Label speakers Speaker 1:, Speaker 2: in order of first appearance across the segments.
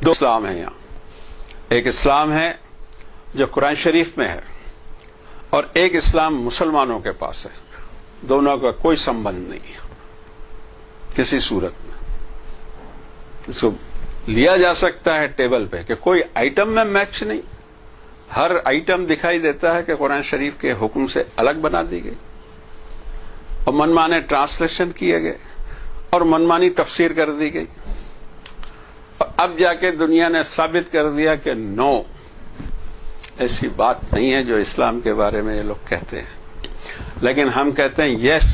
Speaker 1: دو اسلام ہیں یہاں. ایک اسلام ہے جو قرآن شریف میں ہے اور ایک اسلام مسلمانوں کے پاس ہے. دونوں کا کوئی سمبند نہیں ہے کسی صورت میں. اس کو لیا جا سکتا ہے ٹیبل پہ کہ کوئی آئٹم میں میچ نہیں. ہر آئٹم دکھائی دیتا ہے کہ قرآن شریف کے حکم سے الگ بنا دی گئی اور منمانے ٹرانسلیشن کیے گئے اور منمانی تفسیر کر دی گئی. اور اب جا کے دنیا نے ثابت کر دیا کہ نو، ایسی بات نہیں ہے جو اسلام کے بارے میں یہ لوگ کہتے ہیں. لیکن ہم کہتے ہیں یس،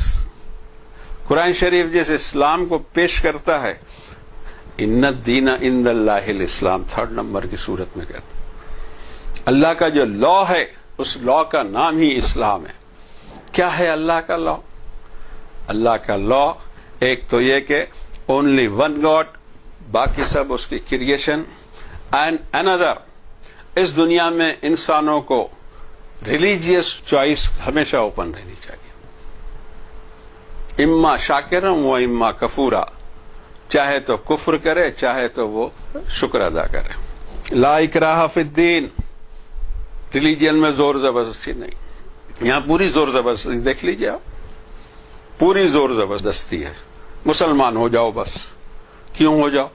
Speaker 1: قرآن شریف جس اسلام کو پیش کرتا ہے، ان الدین عند اللہ الاسلام، 3 نمبر کی صورت میں کہتا ہے اللہ کا جو لا ہے اس لا کا نام ہی اسلام ہے. کیا ہے اللہ کا لا؟ اللہ کا لا ایک تو یہ کہ اونلی ون گاڈ، باقی سب اس کی کریشن. اینڈ اندر، اس دنیا میں انسانوں کو ریلیجیس چوائس ہمیشہ اوپن رہنی چاہیے. اما شاکرم و اما کفورا، چاہے تو کفر کرے چاہے تو وہ شکر ادا کرے. لا اکراہ فی الدین، ریلیجن میں زور زبردستی نہیں. یہاں پوری زور زبردستی دیکھ لیجیے آپ، پوری زور زبردستی ہے. مسلمان ہو جاؤ بس. کیوں ہو جاؤ؟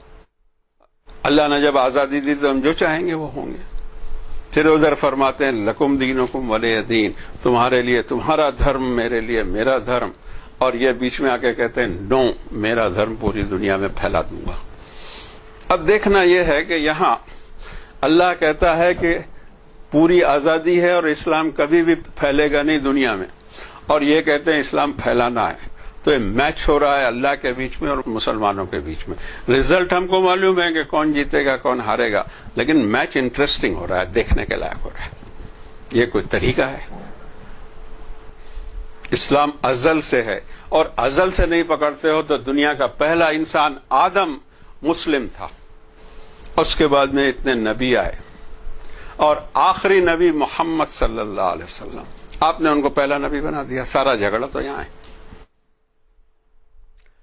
Speaker 1: اللہ نے جب آزادی دی تو ہم جو چاہیں گے وہ ہوں گے. پھر ادھر فرماتے ہیں لکم دینکم ولی دین، تمہارے لیے تمہارا دھرم، میرے لیے میرا دھرم. اور یہ بیچ میں آ کے کہتے ہیں نو، میرا دھرم پوری دنیا میں پھیلا دوں گا. اب دیکھنا یہ ہے کہ یہاں اللہ کہتا ہے کہ پوری آزادی ہے اور اسلام کبھی بھی پھیلے گا نہیں دنیا میں، اور یہ کہتے ہیں اسلام پھیلانا ہے. تو یہ میچ ہو رہا ہے اللہ کے بیچ میں اور مسلمانوں کے بیچ میں. رزلٹ ہم کو معلوم ہے کہ کون جیتے گا کون ہارے گا، لیکن میچ انٹرسٹنگ ہو رہا ہے، دیکھنے کے لائق ہو رہا ہے. یہ کوئی طریقہ ہے؟ اسلام ازل سے ہے، اور ازل سے نہیں پکڑتے ہو تو دنیا کا پہلا انسان آدم مسلم تھا. اس کے بعد میں اتنے نبی آئے اور آخری نبی محمد صلی اللہ علیہ وسلم، آپ نے ان کو پہلا نبی بنا دیا. سارا جھگڑا تو یہاں ہے.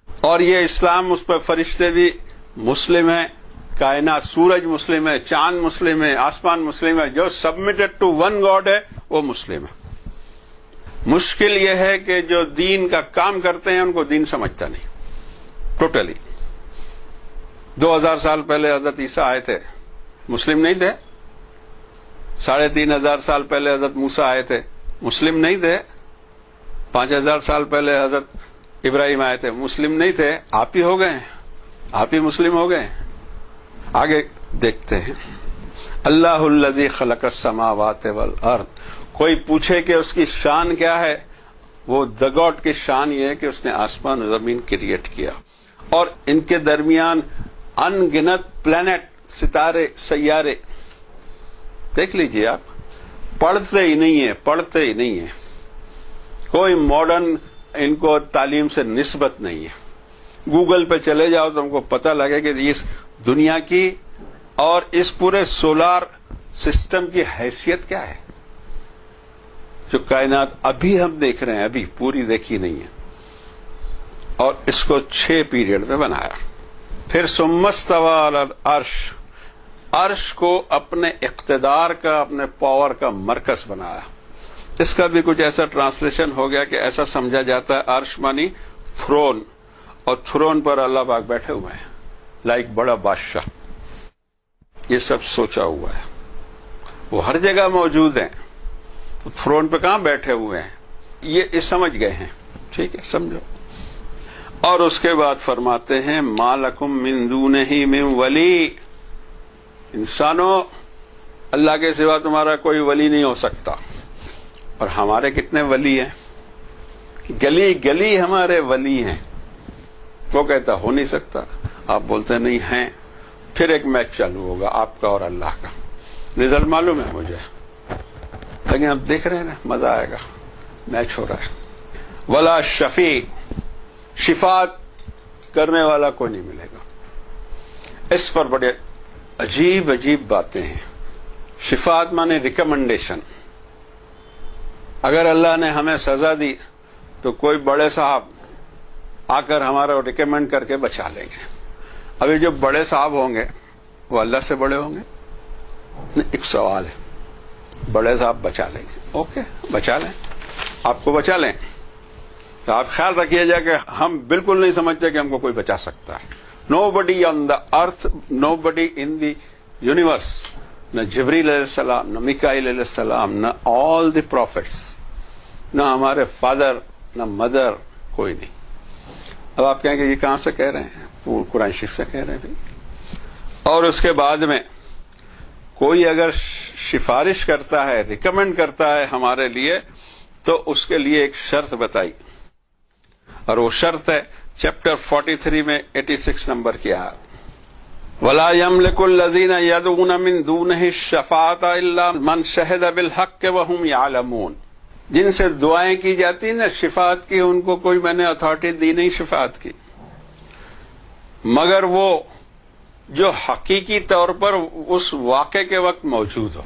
Speaker 1: اور یہ اسلام، اس پر فرشتے بھی مسلم ہیں، کائنات سورج مسلم ہے، چاند مسلم ہے، آسمان مسلم ہے. جو سبمٹڈ ٹو ون گاڈ ہے وہ مسلم ہے. مشکل یہ ہے کہ جو دین کا کام کرتے ہیں ان کو دین سمجھتا نہیں ٹوٹلی. 2000 سال پہلے حضرت عیسیٰ آئے تھے، مسلم نہیں تھے. 3500 سال پہلے حضرت موسیٰ آئے تھے، مسلم نہیں تھے. 5000 سال پہلے حضرت ابراہیم آئے تھے، مسلم نہیں تھے. آپ ہی ہو گئے، آپ ہی مسلم ہو گئے. آگے دیکھتے ہیں. اللہ الذی خلق السماوات والارض. کوئی پوچھے کہ اس کی شان کیا ہے، وہ the God کی شان یہ ہے کہ اس نے آسمان و زمین کریٹ کیا، اور ان کے درمیان ان گنت پلانٹ، ستارے، سیارے. دیکھ لیجئے آپ، پڑھتے ہی نہیں ہیں. کوئی ماڈرن ان کو تعلیم سے نسبت نہیں ہے. گوگل پہ چلے جاؤ تو ہم کو پتہ لگے کہ اس دنیا کی اور اس پورے سولار سسٹم کی حیثیت کیا ہے. جو کائنات ابھی ہم دیکھ رہے ہیں، ابھی پوری دیکھی نہیں ہے، اور اس کو 6 پیریڈ میں بنایا. پھر ثم استوى علی العرش، عرش کو اپنے اقتدار کا، اپنے پاور کا مرکز بنایا. اس کا بھی کچھ ایسا ٹرانسلیشن ہو گیا کہ ایسا سمجھا جاتا ہے عرش مانی تھرون، اور تھرون پر اللہ پاک بیٹھے ہوئے ہیں لائک بڑا بادشاہ. یہ سب سوچا ہوا ہے، وہ ہر جگہ موجود ہیں. تو تھرون پہ کہاں بیٹھے ہوئے ہیں، یہ سمجھ گئے ہیں. ٹھیک ہے، سمجھو. اور اس کے بعد فرماتے ہیں ما لکم من دونہ من ولی. انسانوں، اللہ کے سوا تمہارا کوئی ولی نہیں ہو سکتا. اور ہمارے کتنے ولی ہیں، گلی گلی ہمارے ولی ہیں. وہ کہتا ہو نہیں سکتا، آپ بولتے نہیں ہیں. پھر ایک میچ چالو ہوگا آپ کا اور اللہ کا. رزلٹ معلوم ہے مجھے، لیکن اب دیکھ رہے ہیں نا، مزہ آئے گا. میچ ہو رہا ہے. ولا شفیع، شفاعت کرنے والا کوئی نہیں ملے گا. اس پر بڑے عجیب عجیب باتیں ہیں. شفاعت مانے ریکمنڈیشن. اگر اللہ نے ہمیں سزا دی تو کوئی بڑے صاحب آ کر ہمارا ریکمینڈ کر کے بچا لیں گے. ابھی جو بڑے صاحب ہوں گے وہ اللہ سے بڑے ہوں گے؟ ایک سوال ہے، بڑے صاحب بچا لیں گے، اوکے بچا لیں، آپ کو بچا لیں، تو آپ خیال رکھیے جا کہ ہم بالکل نہیں سمجھتے کہ ہم کو کوئی بچا سکتا ہے. Nobody on the earth, nobody in the universe, نہ جبریل علیہ السلام، نہ میکائیل علیہ السلام، نہ آل دی پروفٹس، نہ ہمارے فادر، نہ مدر، کوئی نہیں. اب آپ کہیں گے یہ کہاں سے کہہ رہے ہیں؟ وہ قرآن شریف سے کہہ رہے ہیں. اور اس کے بعد میں کوئی اگر سفارش کرتا ہے، ریکمینڈ کرتا ہے ہمارے لیے، تو اس کے لیے ایک شرط بتائی، اور وہ شرط ہے چیپٹر 43 میں 86 نمبر کیا ہے، وَلَا يَمْلِكُ الَّذِينَ يَدْعُونَ مِن دُونِهِ الشَّفَاعَةَ إِلَّا مَنْ شَهِدَ بِالْحَقِّ وَهُمْ يَعْلَمُونَ. جن سے دعائیں کی جاتی نا شفاعت کی، ان کو کوئی میں نے اتھارٹی دی نہیں شفاعت کی، مگر وہ جو حقیقی طور پر اس واقعے کے وقت موجود ہو.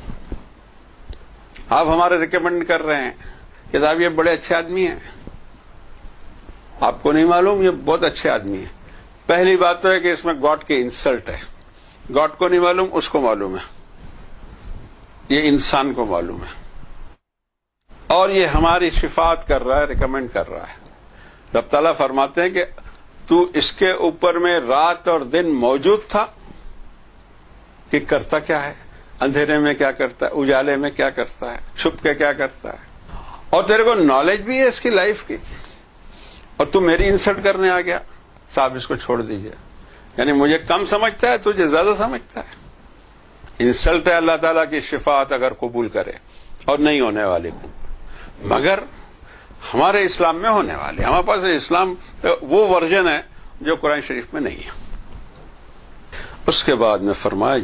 Speaker 1: آپ ہمارے ریکمینڈ کر رہے ہیں کہ صاحب یہ بڑے اچھے آدمی ہیں، آپ کو نہیں معلوم یہ بہت اچھے آدمی ہیں. پہلی بات تو ہے کہ اس میں گاڈ کی انسلٹ ہے. گاڈ کو نہیں معلوم، اس کو معلوم ہے، یہ انسان کو معلوم ہے، اور یہ ہماری شفاعت کر رہا ہے، ریکمینڈ کر رہا ہے. رب تعالیٰ فرماتے ہیں کہ تو اس کے اوپر میں رات اور دن موجود تھا کہ کرتا کیا ہے، اندھیرے میں کیا کرتا ہے، اجالے میں کیا کرتا ہے، چھپ کے کیا کرتا ہے، اور تیرے کو نالج بھی ہے اس کی لائف کی، اور تو میری انسلٹ کرنے آ گیا. صاحب اس کو چھوڑ دیجئے. یعنی مجھے کم سمجھتا ہے، تجھے زیادہ سمجھتا ہے. انسلٹ ہے اللہ تعالیٰ کی شفاعت اگر قبول کرے، اور نہیں ہونے والی قبول، مگر ہمارے اسلام میں ہونے والے. ہمارے پاس اسلام وہ ورژن ہے جو قرآن شریف میں نہیں ہے. اس کے بعد میں فرمایا